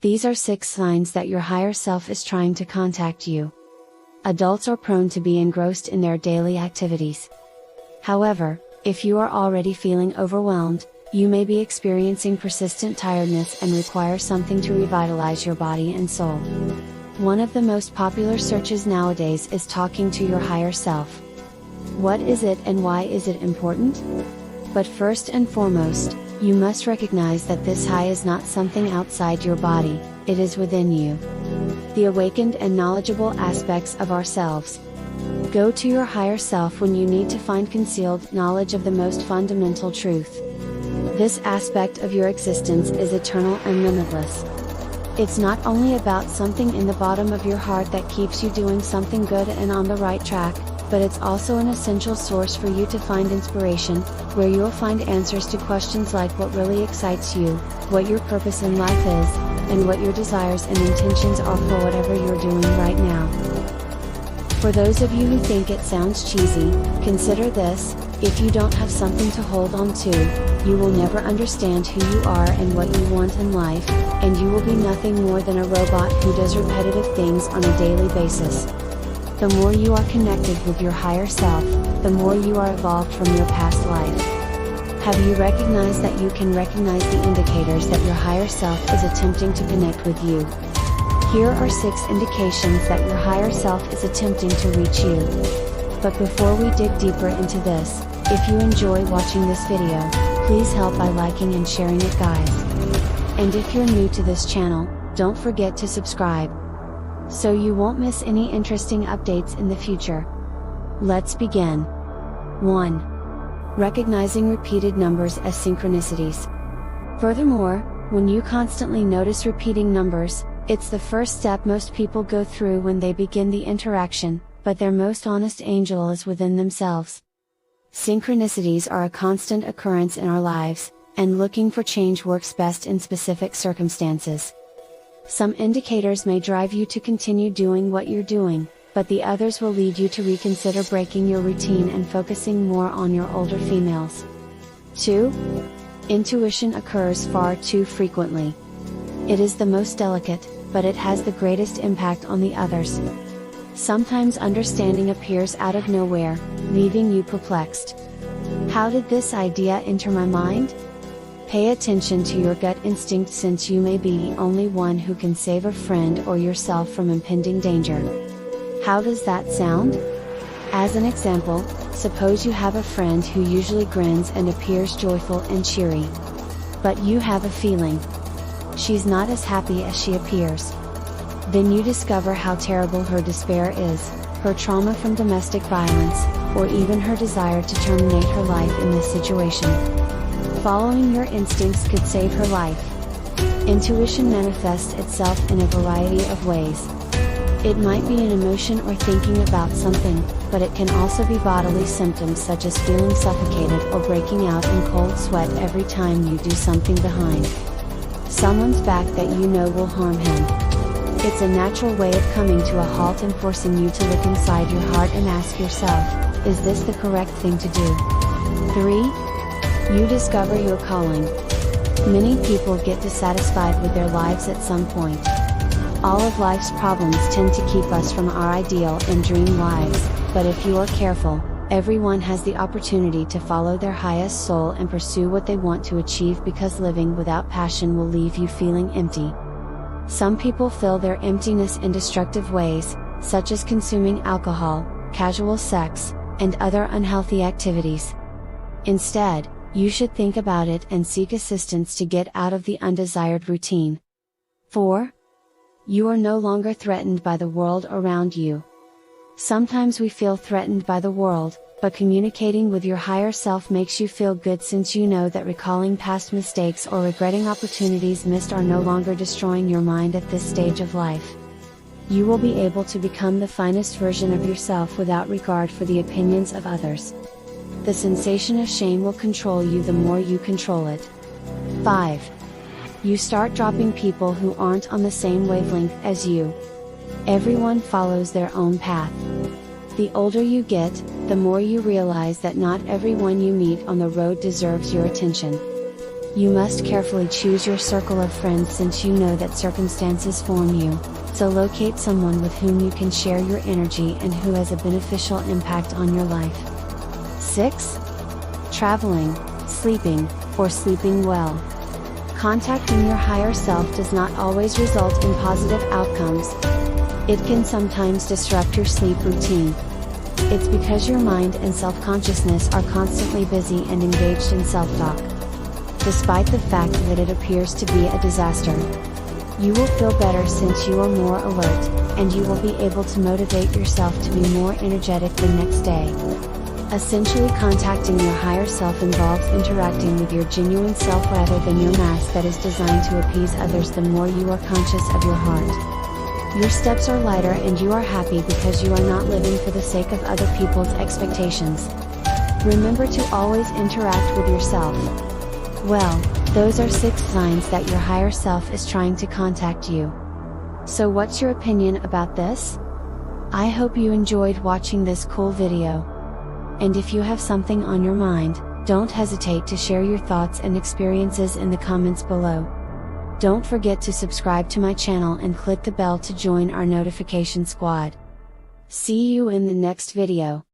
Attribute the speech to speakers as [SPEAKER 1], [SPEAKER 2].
[SPEAKER 1] These are 6 signs that your higher self is trying to contact you. Adults are prone to be engrossed in their daily activities. However, if you are already feeling overwhelmed, you may be experiencing persistent tiredness and require something to revitalize your body and soul. One of the most popular searches nowadays is talking to your higher self. What is it and why is it important? But first and foremost, you must recognize that this high is not something outside your body, it is within you. The awakened and knowledgeable aspects of ourselves. Go to your higher self when you need to find concealed knowledge of the most fundamental truth. This aspect of your existence is eternal and limitless. It's not only about something in the bottom of your heart that keeps you doing something good and on the right track, but it's also an essential source for you to find inspiration, where you'll find answers to questions like what really excites you, what your purpose in life is, and what your desires and intentions are for whatever you're doing right now. For those of you who think it sounds cheesy, consider this: if you don't have something to hold on to, you will never understand who you are and what you want in life, and you will be nothing more than a robot who does repetitive things on a daily basis. The more you are connected with your higher self, the more you are evolved from your past life. Have you recognized that you can recognize the indicators that your higher self is attempting to connect with you? Here are 6 indications that your higher self is attempting to reach you. But before we dig deeper into this, if you enjoy watching this video, please help by liking and sharing it, guys. And if you're new to this channel, don't forget to subscribe, so you won't miss any interesting updates in the future. Let's begin. 1. Recognizing repeated numbers as synchronicities. Furthermore, when you constantly notice repeating numbers, it's the first step most people go through when they begin the interaction, but their most honest angel is within themselves. Synchronicities are a constant occurrence in our lives, and looking for change works best in specific circumstances. Some indicators may drive you to continue doing what you're doing, but the others will lead you to reconsider breaking your routine and focusing more on your older females. 2. Intuition occurs far too frequently. It is the most delicate, but it has the greatest impact on the others. Sometimes understanding appears out of nowhere, leaving you perplexed. How did this idea enter my mind? Pay attention to your gut instinct, since you may be the only one who can save a friend or yourself from impending danger. How does that sound? As an example, suppose you have a friend who usually grins and appears joyful and cheery. But you have a feeling she's not as happy as she appears. Then you discover how terrible her despair is, her trauma from domestic violence, or even her desire to terminate her life in this situation. Following your instincts could save her life. Intuition manifests itself in a variety of ways. It might be an emotion or thinking about something, but it can also be bodily symptoms such as feeling suffocated or breaking out in cold sweat every time you do something behind someone's back that you know will harm him. It's a natural way of coming to a halt and forcing you to look inside your heart and ask yourself, is this the correct thing to do? 3. You discover your calling. Many people get dissatisfied with their lives at some point. All of life's problems tend to keep us from our ideal and dream lives, but if you are careful, everyone has the opportunity to follow their highest soul and pursue what they want to achieve, because living without passion will leave you feeling empty. Some people fill their emptiness in destructive ways, such as consuming alcohol, casual sex, and other unhealthy activities. Instead, you should think about it and seek assistance to get out of the undesired routine. 4. You are no longer threatened by the world around you. Sometimes we feel threatened by the world, but communicating with your higher self makes you feel good, since you know that recalling past mistakes or regretting opportunities missed are no longer destroying your mind at this stage of life. You will be able to become the finest version of yourself without regard for the opinions of others. The sensation of shame will control you the more you control it. 5. You start dropping people who aren't on the same wavelength as you. Everyone follows their own path. The older you get, the more you realize that not everyone you meet on the road deserves your attention. You must carefully choose your circle of friends since you know that circumstances form you, so locate someone with whom you can share your energy and who has a beneficial impact on your life. 6. Traveling, sleeping, or sleeping well. Contacting your higher self does not always result in positive outcomes. It can sometimes disrupt your sleep routine. It's because your mind and self-consciousness are constantly busy and engaged in self-talk. Despite the fact that it appears to be a disaster, you will feel better since you are more alert, and you will be able to motivate yourself to be more energetic the next day. Essentially, contacting your higher self involves interacting with your genuine self rather than your mask that is designed to appease others. The more you are conscious of your heart, your steps are lighter and you are happy because you are not living for the sake of other people's expectations. Remember to always interact with yourself. Well, those are 6 signs that your higher self is trying to contact you. So what's your opinion about this? I hope you enjoyed watching this cool video. And if you have something on your mind, don't hesitate to share your thoughts and experiences in the comments below. Don't forget to subscribe to my channel and click the bell to join our notification squad. See you in the next video.